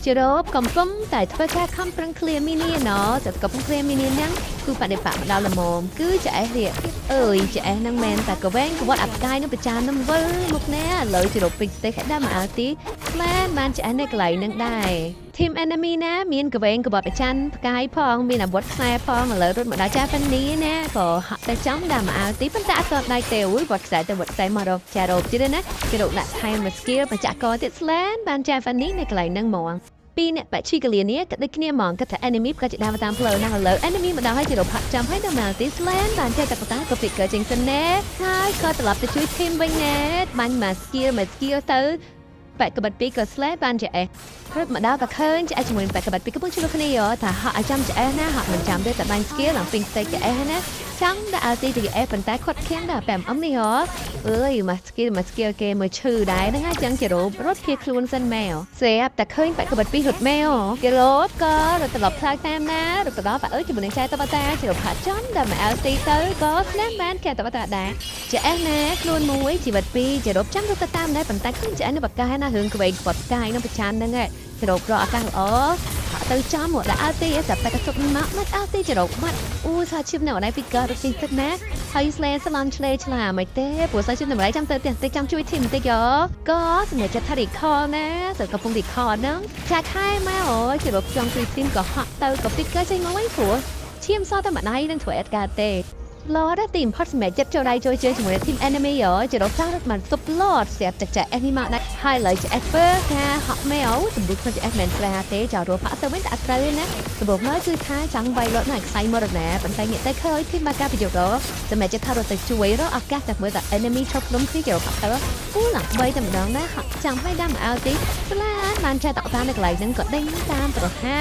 ជារ៉ូបកំពុងតែធ្វើការខំប្រឹងឃ្លាមីនីណោតែកំពុងឃ្លាមីនីហ្នឹងគឺបដិបកមកដល់ល្មមគឺចែរៀកអើយចែហ្នឹងមែនតែកវែងកវត្តអាប់កាយនឹងប្រចាំនឹងវិលមកណែឥឡូវជារ៉ូបពេញស្ទេខដែរមកអើទីខ្លានបានចែនៅកន្លែងហ្នឹងដែរทีม enemy ណាមានកវែងកបត់ប្រចាំផ្កាយផងមានអាវុធខ្សែផងឥឡូវរត់មកដល់ចាប៉ានីណាក៏ហាក់តែចំដាក់មកអើទីប៉ុន្តែអត់ទាន់ដៃទេវត្តខ្សែទៅវត្តខ្សែមករកចារ៉ូបទៀតណាគេរកដាក់ថែមមួយ skill បញ្ចាក់កទៀតស្លានបានចាប៉ានីនៅកន្លែងហ្នឹងហ្មងពីអ្នកបច្ជីកលានេះក៏ដូចគ្នាហ្មងគាត់ថា enemy ប្រកាសជាដើរតាមផ្លូវហ្នឹងឥឡូវ enemy មកដល់ហើយជារផាត់ចាំហើយដល់មកទីស្លែនបានចេះតែបតាក៏ picker ចេញសិនណែហើយក៏ត្រឡប់ទៅជួយ team វិញណែបាញ់មក skill ទៅបែកក្បិតពីក៏ស្លែបានចេះព្រឹកមកដល់ក៏ឃើញចេះជាមួយបែកក្បិតពីក៏ជួយគ្នាថាហក់ឲ្យចាំចេះណាហក់មិនចាំទេតែបាញ់ skill ឡើងពេញ stake ចេះណាចង់ដាក់ឲ្យទីពីប៉ុន្តែគាត់ខាំងដល់5នេះអើយមក skill គេមើលឈឺដែរហ្នឹងហើយចឹងជារ៉ូបរត់ភៀសខ្លួនសិនម៉ែស្រាប់តែឃើញបែកក្បិតពីរត់ម៉ែគេរ៉ូបក៏រត់ត្រឡប់ផ្លូវតាមណារត់ទៅដល់ប៉អើយជាមួយនឹងចែតបតាជារ៉ូបផាត់ចំដល់មកឲ្យទីទៅក៏ស្នាមបានគេតបតាដែរចេះណាខ្លួនមួយជីវិតពីរជារ៉ូបចាំរត់ទៅតាមដែរប៉ុន្តែឃើញចេះនៅបកាណារឿងក្វែងគាត់ផ្កាយនឹងប្រចាំហ្នឹងឯងជារ៉ូបរកឱកាសល្អទៅចំមកដាក់ឲ្យទីតែបែកសុកមកមកឲ្យទីជារ៉ូបបាត់អូសាឈឹមនៅណៃពីក៏រត់ទីទឹកណាហើយស្លែស្លន់ឆ្លេឆ្លាមិនទេព្រោះសាឈឹមនៅណៃចាំទៅទីចាំជួយធីមតិចក៏សម្រាប់ចិត្តថា recall ណាសើកំពុង recall ហ្នឹងចាក់ខែមកអូជារ៉ូបចង់ជួយធីមក៏ហក់ទៅក៏ពីក៏ចេញមកវិញព្រោះឈាមសតែម្ដាយនឹងធ្វើអត់ការទេLord ទី import សម្រាប់ចិត្តចូលដៃចូលជើងជាមួយ team enemy ជារកចង់រត់មកទប់ Lord ស្រាប់តែចា enemy មកដាក់ហើយឡើយជា expert ថាហក់មែវសម្បុកខ្លួនជា admin ស្រាទេចោលរកផាក់ទៅវិញតែអត់ត្រូវទេណាសម្បុកមកគឺថាចង់វាយ Lord ណាខ្សែមរណាប៉ុន្តែងាកទៅឃើញ team មកការប្រយុទ្ធសម្រាប់ចិត្តថារត់ទៅជួយរកឱកាសតែមើលតែ enemy ឈប់ភ្នំគ្នាជារកផាក់ទៅអូឡើងបីតែម្ដងណាហក់ចាំឲ្យដល់មកឲ្យទីស្លានបានចេះតកតាមនៅកន្លែងហ្នឹងក៏ដេញតាមប្រហា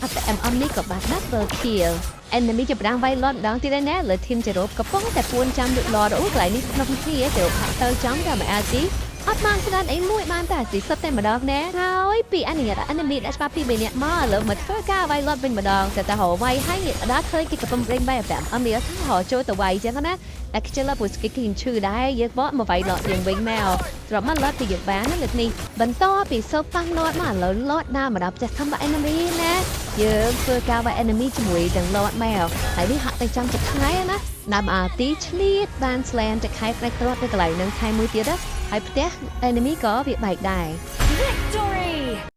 អត់តែ MM នេះក៏បាន double kill enemy ចាប់បានវាយ Lord ម្ដងទៀតណាលើ team ជារ៉ូបកំពុងតែពួនចាំលុត Lord អូកន្លែងនេះក្នុងគ្នាជារ៉ូបហាក់ទៅចំតែមកអាទីអត់បានស្ដានអីមួយបានតែស៊ីសុទ្ធតែម្ដងណាហើយពីអនុញ្ញាត enemy ដាក់ច្បាប់ពី3នាក់មកលើមកធ្វើការវាយ Lord វិញម្ដងតែរហវាយហើយងាកដល់ឃើញគេកំពុងរែងបាយ5អំនេះថារចូលទៅវាយចឹងណាតែខ្ជិលពុស្គេឈឺដែរយើងបកមកវាយ Lord យើងវិញមកត្រប់មក Lord ពីយើងបានលើកនេះបន្តពីសូប៉ា Lord មកឥឡូវ Lord ដើរមកដល់ផ្ទះធំរបស់ enemy ណាយើងធ្វើការវាយ enemy ជាមួយទាំង Lord មកហើយនេះហាក់តែចង់ចិត្តថ្ងៃណាដើមអាទីឆ្លៀតបាន slant ទៅខែផ្នែកត្រាត់ទៅកន្លែងនឹងខែមួយទៀតហើយផ្ទះ enemy ក៏វាបែកដែរ